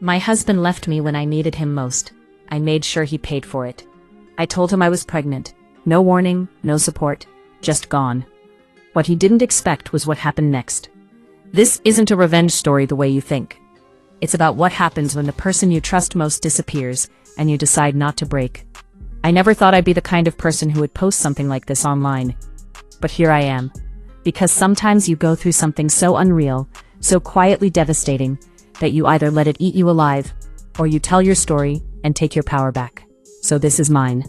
My husband left me when I needed him most. I made sure he paid for it. I told him I was pregnant. No warning, no support, just gone. What he didn't expect was what happened next. This isn't a revenge story the way you think. It's about what happens when the person you trust most disappears, and you decide not to break. I never thought I'd be the kind of person who would post something like this online. But here I am. Because sometimes you go through something so unreal, so quietly devastating, that you either let it eat you alive, or you tell your story and take your power back. So this is mine.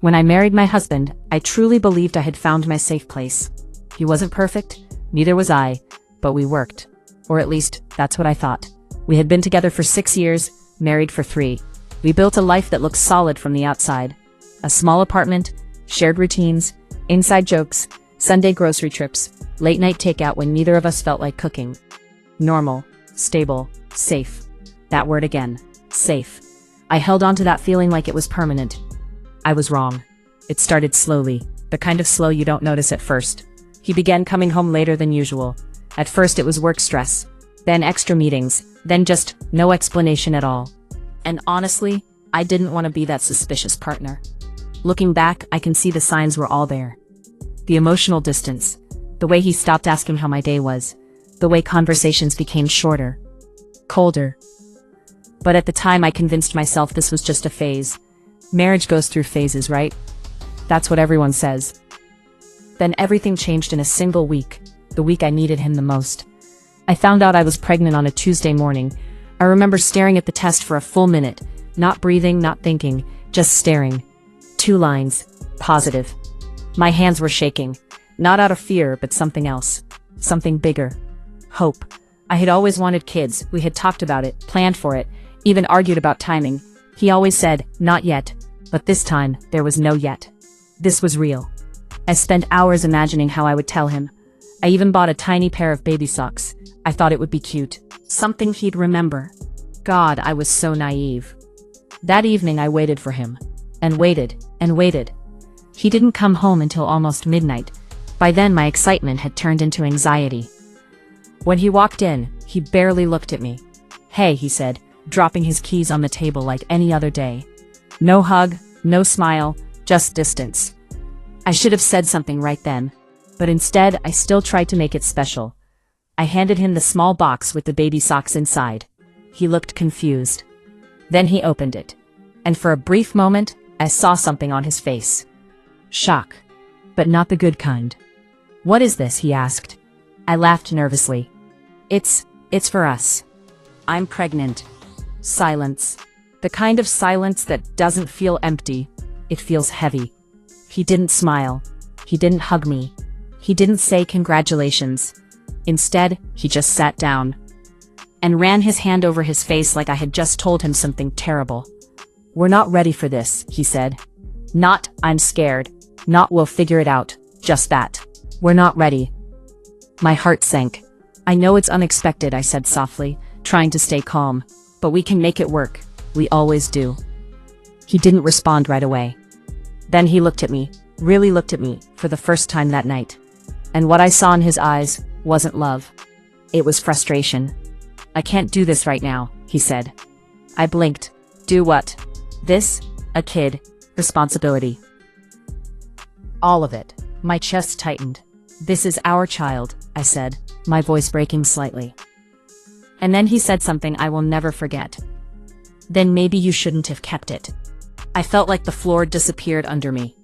When I married my husband, I truly believed I had found my safe place. He wasn't perfect, neither was I, but we worked. Or at least, that's what I thought. We had been together for 6 years, married for 3. We built a life that looked solid from the outside. A small apartment, shared routines, inside jokes, Sunday grocery trips, late night takeout when neither of us felt like cooking. Normal, stable, safe. That word again, safe. I held on to that feeling like it was permanent. I was wrong. It started slowly, the kind of slow you don't notice at first. He began coming home later than usual. At first it was work stress, then extra meetings, then just no explanation at all. And honestly, I didn't want to be that suspicious partner. Looking back, I can see the signs were all there. The emotional distance, the way he stopped asking how my day was, the way conversations became shorter, colder. But at the time I convinced myself this was just a phase. Marriage goes through phases, right? That's what everyone says. Then everything changed in a single week, the week I needed him the most. I found out I was pregnant on a Tuesday morning. I remember staring at the test for a full minute, not breathing, not thinking, just staring. 2 lines, positive. My hands were shaking, not out of fear, but something else, something bigger. Hope. I had always wanted kids, we had talked about it, planned for it, even argued about timing. He always said, not yet, but this time, there was no yet. This was real. I spent hours imagining how I would tell him. I even bought a tiny pair of baby socks. I thought it would be cute, something he'd remember. God, I was so naive. That evening I waited for him. And waited, and waited. He didn't come home until almost midnight. By then my excitement had turned into anxiety. When he walked in, he barely looked at me. Hey, he said, dropping his keys on the table like any other day. No hug, no smile, just distance. I should have said something right then. But instead, I still tried to make it special. I handed him the small box with the baby socks inside. He looked confused. Then he opened it. And for a brief moment, I saw something on his face. Shock. But not the good kind. What is this? He asked. I laughed nervously. It's for us. I'm pregnant. Silence. The kind of silence that doesn't feel empty. It feels heavy. He didn't smile. He didn't hug me. He didn't say congratulations. Instead, he just sat down and ran his hand over his face like I had just told him something terrible. We're not ready for this, he said. Not, I'm scared. Not, we'll figure it out. Just that. We're not ready. My heart sank. I know it's unexpected, I said softly, trying to stay calm. But we can make it work. We always do. He didn't respond right away. Then he looked at me, really looked at me, for the first time that night. And what I saw in his eyes wasn't love. It was frustration. I can't do this right now, he said. I blinked. Do what? This? A kid. Responsibility. All of it. My chest tightened. This is our child, I said, my voice breaking slightly. And then he said something I will never forget. Then maybe you shouldn't have kept it. I felt like the floor disappeared under me.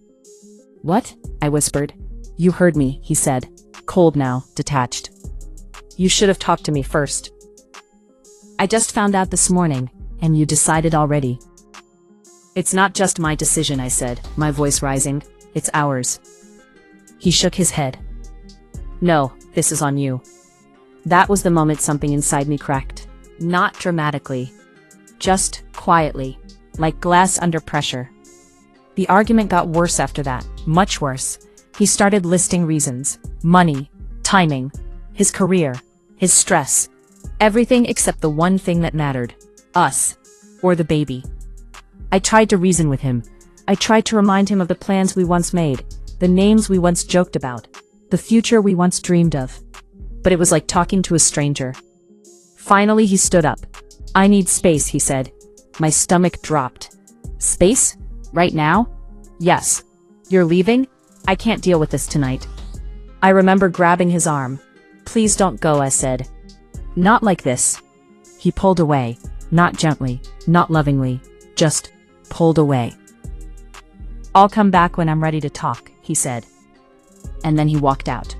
What? I whispered. You heard me, he said, cold now, detached. You should have talked to me first. I just found out this morning, and you decided already. It's not just my decision, I said, my voice rising. It's ours. He shook his head. No, this is on you. That was the moment something inside me cracked. Not dramatically. Just quietly, like glass under pressure. The argument got worse after that, much worse. He started listing reasons. Money, timing, his career, his stress. Everything except the one thing that mattered. Us. Or the baby. I tried to reason with him. I tried to remind him of the plans we once made, the names we once joked about, the future we once dreamed of. But it was like talking to a stranger. Finally he stood up. I need space, he said. My stomach dropped. Space? Right now? Yes. You're leaving? I can't deal with this tonight. I remember grabbing his arm. Please don't go, I said. Not like this. He pulled away, not gently, not lovingly, just pulled away. I'll come back when I'm ready to talk, he said. And then he walked out.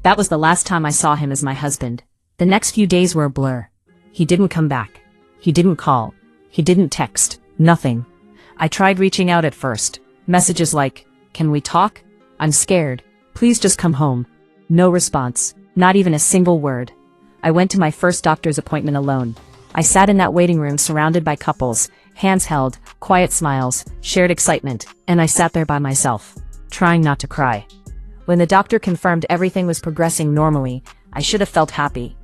That was the last time I saw him as my husband. The next few days were a blur. He didn't come back. He didn't call. He didn't text. Nothing. I tried reaching out at first. Messages like, "Can we talk? I'm scared. Please just come home." No response. Not even a single word. I went to my first doctor's appointment alone. I sat in that waiting room surrounded by couples, hands held, quiet smiles, shared excitement, and I sat there by myself, trying not to cry. When the doctor confirmed everything was progressing normally, I should have felt happy.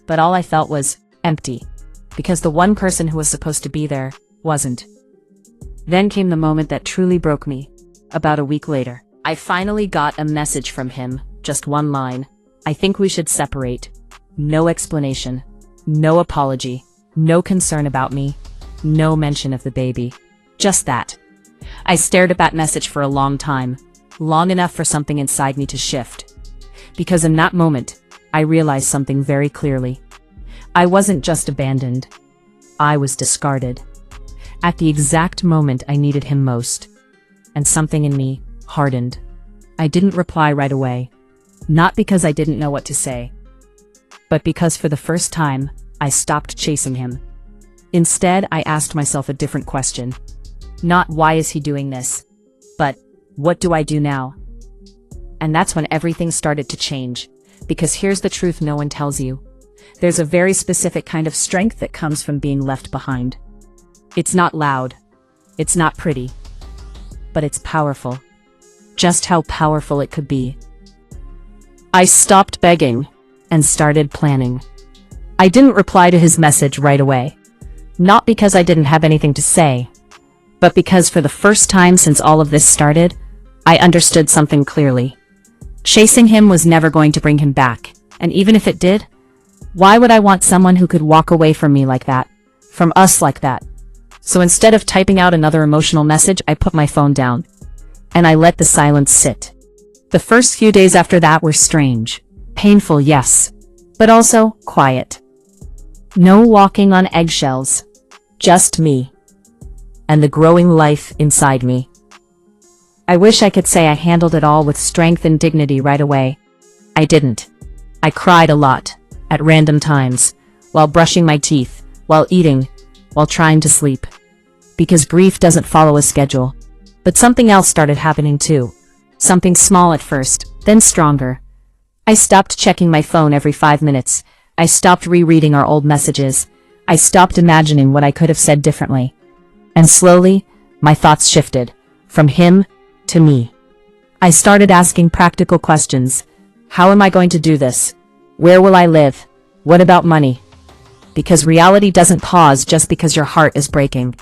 But all I felt was empty, because the one person who was supposed to be there wasn't. Then came the moment that truly broke me. About a week later, I finally got a message from him, just one line. "I think we should separate." No explanation, no apology, no concern about me, no mention of the baby. Just that. I stared at that message for a long time, long enough for something inside me to shift. Because in that moment, I realized something very clearly. I wasn't just abandoned. I was discarded. At the exact moment I needed him most. And something in me hardened. I didn't reply right away. Not because I didn't know what to say, but because for the first time, I stopped chasing him. Instead, I asked myself a different question. Not why is he doing this, but what do I do now? And that's when everything started to change. Because here's the truth no one tells you. There's a very specific kind of strength that comes from being left behind. It's not loud. It's not pretty. But it's powerful. Just how powerful it could be. I stopped begging and started planning. I didn't reply to his message right away. Not because I didn't have anything to say, but because for the first time since all of this started, I understood something clearly. Chasing him was never going to bring him back, and even if it did, why would I want someone who could walk away from me like that? From us like that? So instead of typing out another emotional message, I put my phone down, and I let the silence sit. The first few days after that were strange. Painful, yes, but also quiet. No walking on eggshells. Just me. And the growing life inside me. I wish I could say I handled it all with strength and dignity right away. I didn't. I cried a lot, at random times, while brushing my teeth, while eating, while trying to sleep. Because grief doesn't follow a schedule. But something else started happening too. Something small at first, then stronger. I stopped checking my phone every 5 minutes. I stopped rereading our old messages. I stopped imagining what I could have said differently. And slowly, my thoughts shifted, from him to me. I started asking practical questions. How am I going to do this? Where will I live? What about money? Because reality doesn't pause just because your heart is breaking.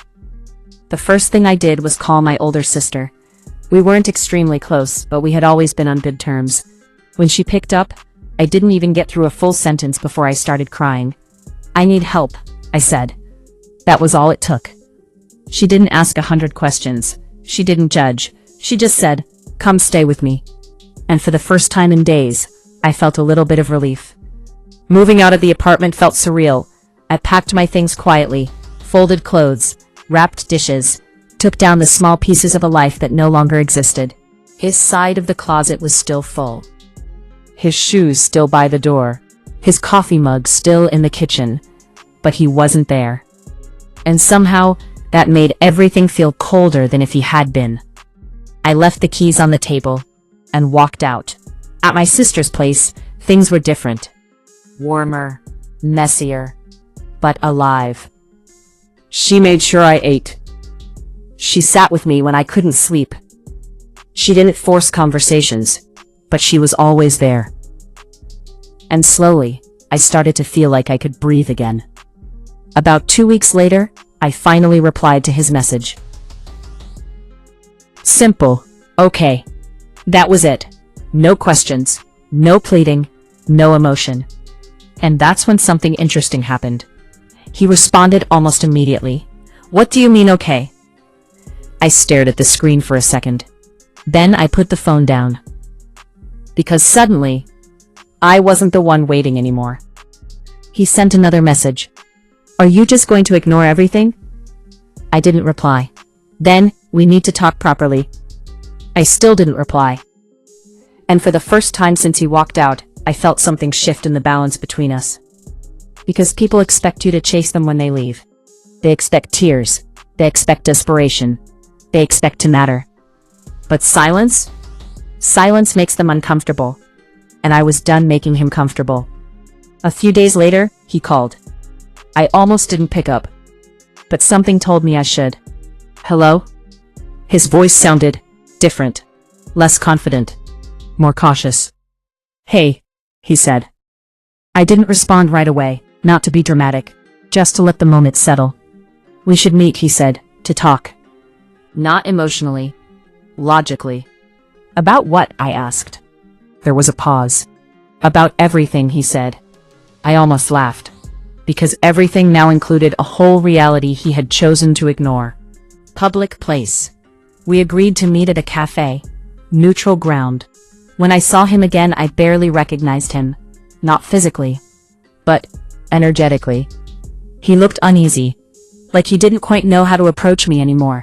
The first thing I did was call my older sister. We weren't extremely close, but we had always been on good terms. When she picked up, I didn't even get through a full sentence before I started crying. "I need help," I said. That was all it took. She didn't ask 100 questions. She didn't judge. She just said, "Come stay with me." And for the first time in days, I felt a little bit of relief. Moving out of the apartment felt surreal. I packed my things quietly, folded clothes, wrapped dishes, took down the small pieces of a life that no longer existed. His side of the closet was still full. His shoes still by the door. His coffee mug still in the kitchen. But he wasn't there. And somehow, that made everything feel colder than if he had been. I left the keys on the table and walked out. At my sister's place, things were different. Warmer, messier, but alive. She made sure I ate. She sat with me when I couldn't sleep. She didn't force conversations, but she was always there. And slowly, I started to feel like I could breathe again. About 2 weeks later, I finally replied to his message. Simple, okay. That was it. No questions, no pleading, no emotion. And that's when something interesting happened. He responded almost immediately. "What do you mean okay?" I stared at the screen for a second. Then I put the phone down. Because suddenly, I wasn't the one waiting anymore. He sent another message. "Are you just going to ignore everything?" I didn't reply. "Then, we need to talk properly." I still didn't reply. And for the first time since he walked out, I felt something shift in the balance between us. Because people expect you to chase them when they leave. They expect tears. They expect desperation. They expect to matter. But silence? Silence makes them uncomfortable. And I was done making him comfortable. A few days later, he called. I almost didn't pick up. But something told me I should. "Hello?" His voice sounded different. Less confident. More cautious. "Hey," he said. I didn't respond right away, not to be dramatic, just to let the moment settle. "We should meet," he said, "to talk." Not emotionally. Logically. "About what?" I asked. There was a pause. "About everything," he said. I almost laughed. Because everything now included a whole reality he had chosen to ignore. Public place. We agreed to meet at a cafe. Neutral ground. When I saw him again, I barely recognized him. Not physically. But energetically. He looked uneasy. Like he didn't quite know how to approach me anymore.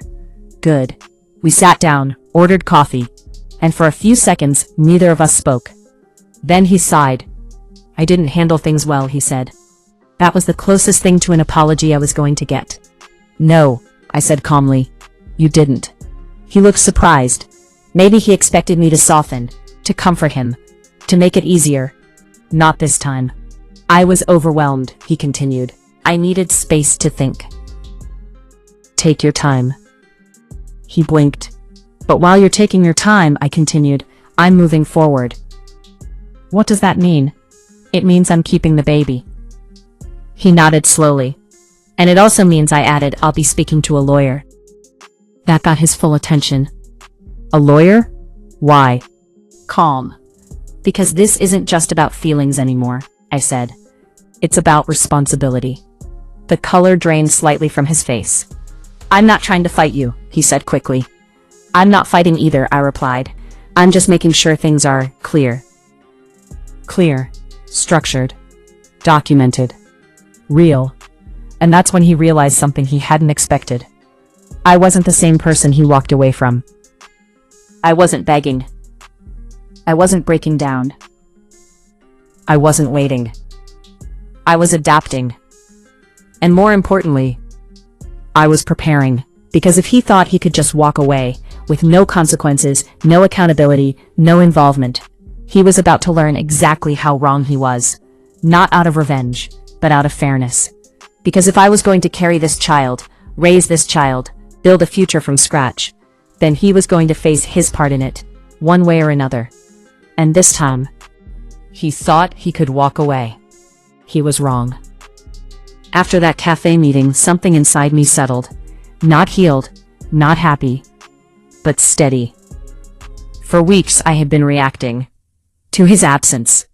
Good. We sat down, ordered coffee. And for a few seconds, neither of us spoke. Then he sighed. "I didn't handle things well," he said. That was the closest thing to an apology I was going to get. "No," I said calmly. "You didn't." He looked surprised. Maybe he expected me to soften, to comfort him, to make it easier. Not this time. I was overwhelmed, he continued. I needed space to think. "Take your time." He blinked. "But while you're taking your time," I continued, "I'm moving forward." "What does that mean?" "It means I'm keeping the baby." He nodded slowly. "And it also means," I added, "I'll be speaking to a lawyer." That got his full attention. "A lawyer? Why?" Calm. "Because this isn't just about feelings anymore," I said. "It's about responsibility." The color drained slightly from his face. "I'm not trying to fight you," he said quickly. "I'm not fighting either," I replied. "I'm just making sure things are clear." Clear. Structured. Documented. Real. And that's when he realized something he hadn't expected. I wasn't the same person he walked away from. I wasn't begging. I wasn't breaking down. I wasn't waiting. I was adapting. And more importantly, I was preparing. Because if he thought he could just walk away, with no consequences, no accountability, no involvement, he was about to learn exactly how wrong he was. Not out of revenge, but out of fairness. Because if I was going to carry this child, raise this child, build a future from scratch, then he was going to face his part in it, one way or another. And this time, he thought he could walk away. He was wrong. After that cafe meeting, something inside me settled. Not healed, not happy, but steady. For weeks I had been reacting. To his absence.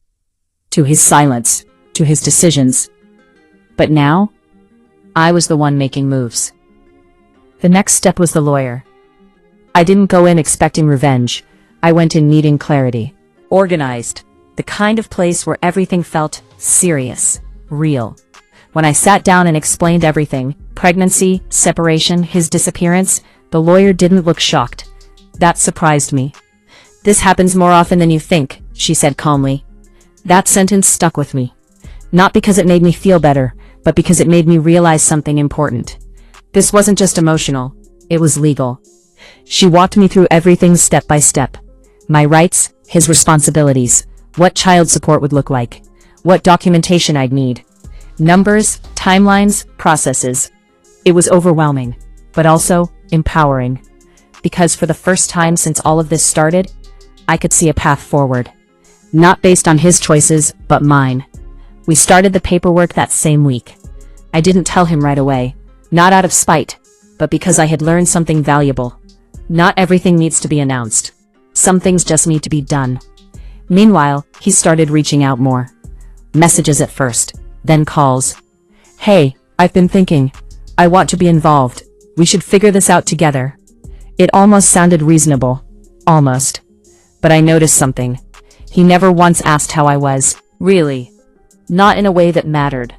To his silence. To his decisions. But now, I was the one making moves. The next step was the lawyer. I didn't go in expecting revenge. I went in needing clarity. Organized. The kind of place where everything felt serious. Real. When I sat down and explained everything, pregnancy, separation, his disappearance, the lawyer didn't look shocked. That surprised me. "This happens more often than you think," she said calmly. That sentence stuck with me. Not because it made me feel better, but because it made me realize something important. This wasn't just emotional, it was legal. She walked me through everything step by step. My rights, his responsibilities, what child support would look like, what documentation I'd need. Numbers, timelines, processes. It was overwhelming, but also empowering. Because for the first time since all of this started, I could see a path forward. Not based on his choices, but mine. We started the paperwork that same week. I didn't tell him right away, not out of spite, but because I had learned something valuable. Not everything needs to be announced. Some things just need to be done. Meanwhile, he started reaching out more. Messages at first. Then calls. "Hey, I've been thinking. I want to be involved. We should figure this out together. It almost sounded reasonable. Almost. But I noticed something. He never once asked how I was. Really. Not in a way that mattered.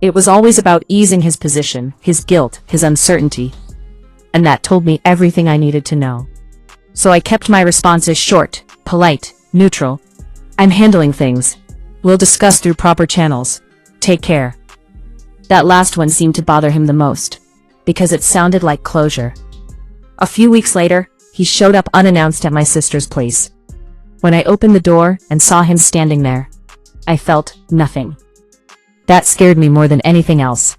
It was always about easing his position, his guilt, his uncertainty. And that told me everything I needed to know. So I kept my responses short, polite, neutral. I'm handling things. We'll discuss through proper channels. Take care. That last one seemed to bother him the most, because it sounded like closure. A few weeks later, he showed up unannounced at my sister's place. When I opened the door and saw him standing there, I felt nothing. That scared me more than anything else,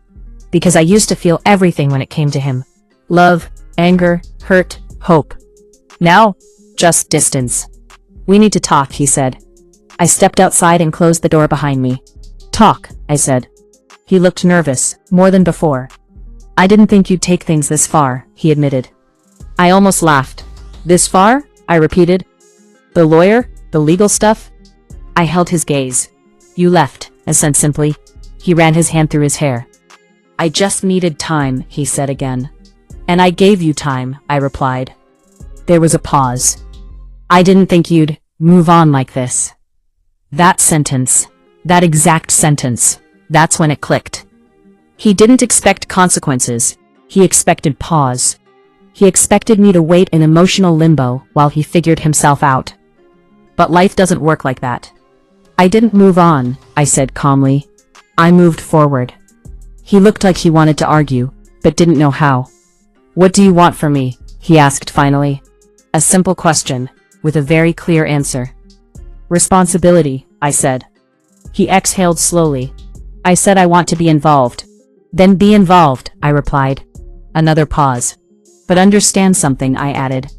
because I used to feel everything when it came to him. Love, anger, hurt, hope. Now, just distance. We need to talk, he said. I stepped outside and closed the door behind me. Talk, I said. He looked nervous, more than before. I didn't think you'd take things this far, he admitted. I almost laughed. This far? I repeated. The lawyer? The legal stuff? I held his gaze. You left, I said simply. He ran his hand through his hair. I just needed time, he said again. And I gave you time, I replied. There was a pause. I didn't think you'd move on like this. That sentence, that exact sentence, that's when it clicked. He didn't expect consequences. He expected pause. He expected me to wait in emotional limbo while he figured himself out. But life doesn't work like that. I didn't move on, I said calmly. I moved forward. He looked like he wanted to argue, but didn't know how. What do you want from me? He asked finally. A simple question, with a very clear answer. Responsibility, I said. He exhaled slowly. I said I want to be involved. Then be involved, I replied. Another pause. But understand something, I added.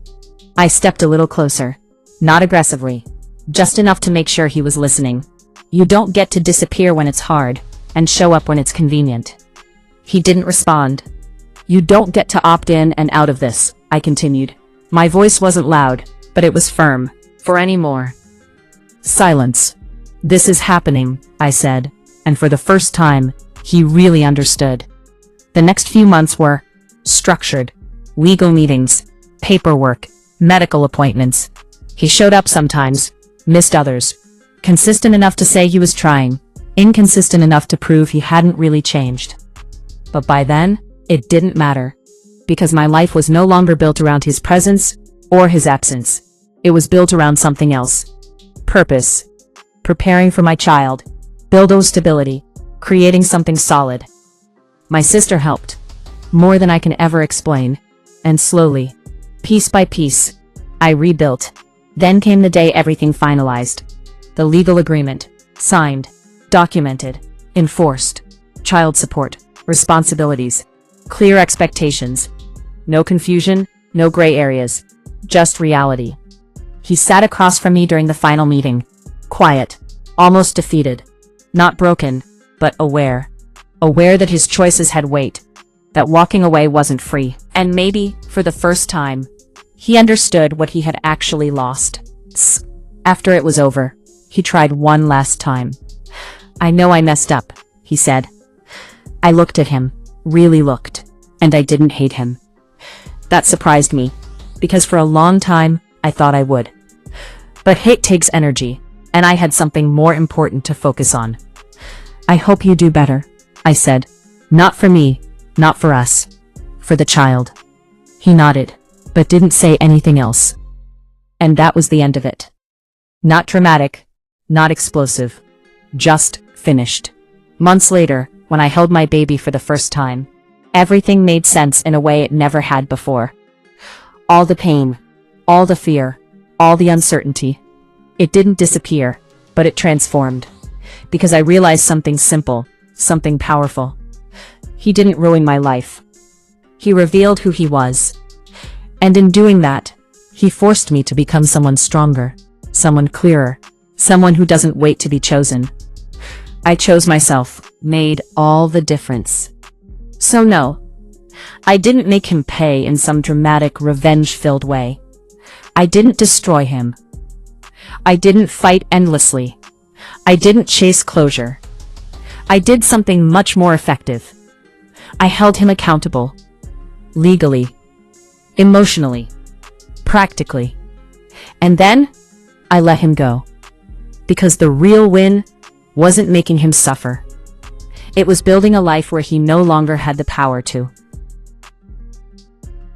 I stepped a little closer. Not aggressively. Just enough to make sure he was listening. You don't get to disappear when it's hard, and show up when it's convenient. He didn't respond. You don't get to opt in and out of this, I continued. My voice wasn't loud, but it was firm. For any more. Silence. This is happening, I said, and for the first time, he really understood. The next few months were structured. Legal meetings, paperwork, medical appointments. He showed up sometimes, missed others. Consistent enough to say he was trying, inconsistent enough to prove he hadn't really changed. But by then, it didn't matter. Because my life was no longer built around his presence or his absence. It was built around something else. Purpose. Preparing for my child. Building stability. Creating something solid. My sister helped. More than I can ever explain. And slowly, piece by piece, I rebuilt. Then came the day everything finalized. The legal agreement. Signed. Documented. Enforced. Child support. Responsibilities. Clear expectations. No confusion, no gray areas. Just reality. He sat across from me during the final meeting. Quiet. Almost defeated. Not broken, but aware. Aware that his choices had weight. That walking away wasn't free. And maybe, for the first time, he understood what he had actually lost. After it was over, he tried one last time. I know I messed up, he said. I looked at him, really looked, and I didn't hate him. That surprised me, because for a long time, I thought I would. But hate takes energy, and I had something more important to focus on. I hope you do better, I said. Not for me, not for us. For the child. He nodded, but didn't say anything else. And that was the end of it. Not dramatic, not explosive. Just finished. Months later, when I held my baby for the first time, everything made sense in a way it never had before. All the pain, all the fear, all the uncertainty. It didn't disappear, but it transformed. Because I realized something simple, something powerful. He didn't ruin my life. He revealed who he was. And in doing that, he forced me to become someone stronger, someone clearer, someone who doesn't wait to be chosen. I chose myself, made all the difference. So no, I didn't make him pay in some dramatic, revenge-filled way. I didn't destroy him. I didn't fight endlessly. I didn't chase closure. I did something much more effective. I held him accountable. Legally. Emotionally. Practically. And then, I let him go. Because the real win wasn't making him suffer. It was building a life where he no longer had the power to.